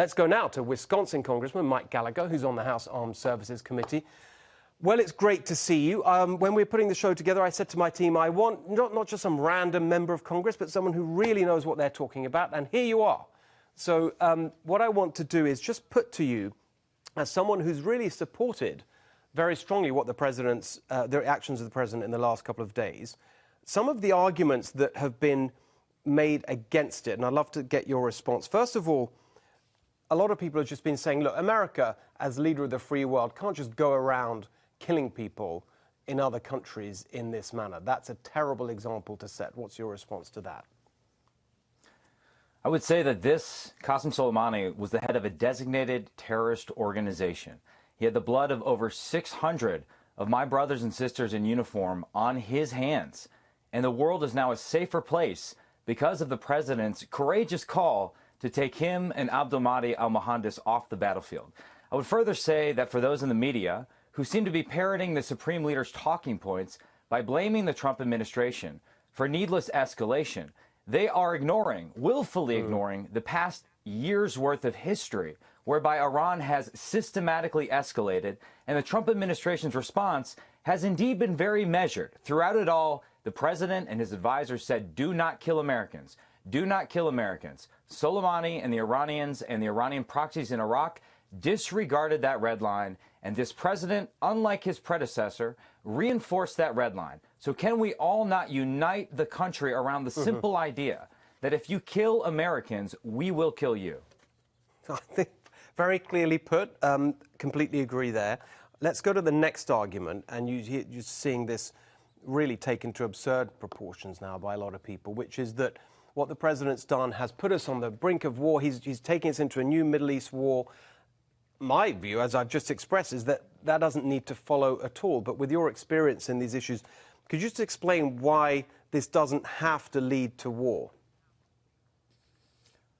Let's go now to Wisconsin Congressman Mike Gallagher, who's on the House Armed Services Committee. Well, it's great to see you. When we were putting the show together, I said to my team, I want not just some random member of Congress, but someone who really knows what they're talking about, and here you are. So what I want to do is just put to you, as someone who's really supported very strongly what the actions of the president in the last couple of days, some of the arguments that have been made against it, and I'd love to get your response. First of all, a lot of people have just been saying, look, America, as leader of the free world, can't just go around killing people in other countries in this manner. That's a terrible example to set. What's your response to that? I would say that this Qassem Soleimani was the head of a designated terrorist organization. He had the blood of over 600 of my brothers and sisters in uniform on his hands. And the world is now a safer place because of the president's courageous call to take him and Abdulmahdi al-Mohandes off the battlefield. I would further say that for those in the media who seem to be parroting the Supreme Leader's talking points by blaming the Trump administration for needless escalation, they are willfully ignoring the past year's worth of history whereby Iran has systematically escalated, and the Trump administration's response has indeed been very measured. Throughout it all, the president and his advisors said, do not kill Americans. Do not kill Americans. Soleimani and the Iranians and the Iranian proxies in Iraq disregarded that red line, and this president, unlike his predecessor, reinforced that red line. So can we all not unite the country around the simple idea that if you kill Americans, we will kill you? I think very clearly put. Completely agree there. Let's go to the next argument, and you're seeing this really taken to absurd proportions now by a lot of people, which is that what the president's done has put us on the brink of war. He's taking us into a new Middle East war. My view, as I've just expressed, is that that doesn't need to follow at all. But with your experience in these issues, could you just explain why this doesn't have to lead to war?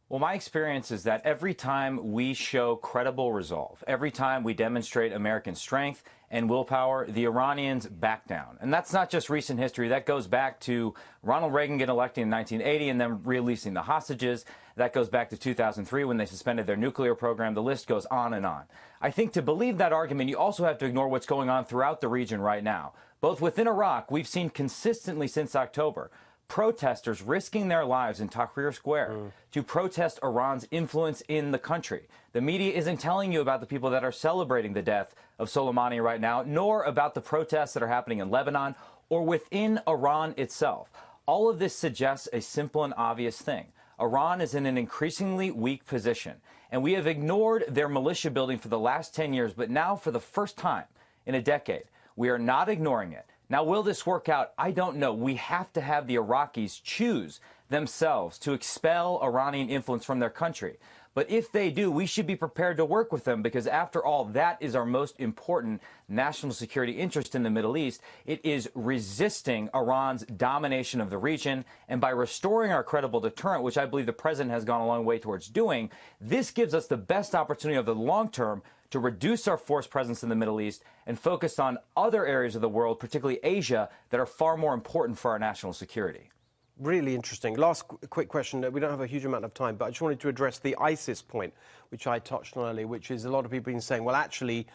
Well, my experience is that every time we show credible resolve, every time we demonstrate American strength and willpower, the Iranians back down. And that's not just recent history. That goes back to Ronald Reagan getting elected in 1980 and then releasing the hostages. That goes back to 2003 when they suspended their nuclear program. The list goes on and on. I think to believe that argument, you also have to ignore what's going on throughout the region right now. Both within Iraq, we've seen consistently since October, protesters risking their lives in Tahrir Square to protest Iran's influence in the country. The media isn't telling you about the people that are celebrating the death of Soleimani right now, nor about the protests that are happening in Lebanon or within Iran itself. All of this suggests a simple and obvious thing. Iran is in an increasingly weak position, and we have ignored their militia building for the last 10 years, but now for the first time in a decade, we are not ignoring it. Now, will this work out? I don't know. We have to have the Iraqis choose themselves to expel Iranian influence from their country. But if they do, we should be prepared to work with them because, after all, that is our most important national security interest in the Middle East. It is resisting Iran's domination of the region. And by restoring our credible deterrent, which I believe the president has gone a long way towards doing, this gives us the best opportunity over the long term to reduce our force presence in the Middle East and focus on other areas of the world, particularly Asia, that are far more important for our national security. Really interesting. Last quick question. We don't have a huge amount of time, but I just wanted to address the ISIS point, which I touched on earlier, which is a lot of people have been saying, well, actually,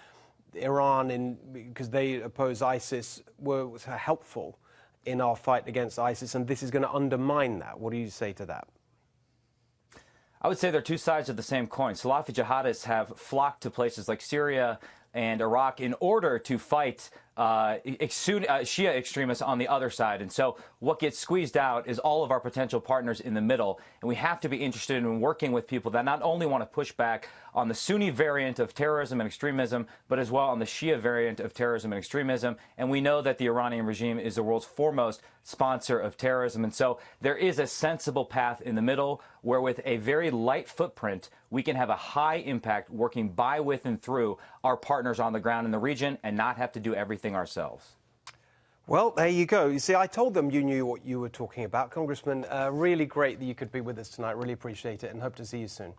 Iran, because they oppose ISIS, was helpful in our fight against ISIS, and this is going to undermine that. What do you say to that? I would say they're two sides of the same coin. Salafi jihadists have flocked to places like Syria and Iraq in order to fight Shia extremists on the other side. And so what gets squeezed out is all of our potential partners in the middle. And we have to be interested in working with people that not only want to push back on the Sunni variant of terrorism and extremism, but as well on the Shia variant of terrorism and extremism. And we know that the Iranian regime is the world's foremost sponsor of terrorism. And so there is a sensible path in the middle where, with a very light footprint, we can have a high impact working by, with, and through our partners on the ground in the region and not have to do everything ourselves. Well, there you go. You see, I told them you knew what you were talking about. Congressman, really great that you could be with us tonight. Really appreciate it and hope to see you soon.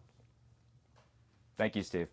Thank you, Steve.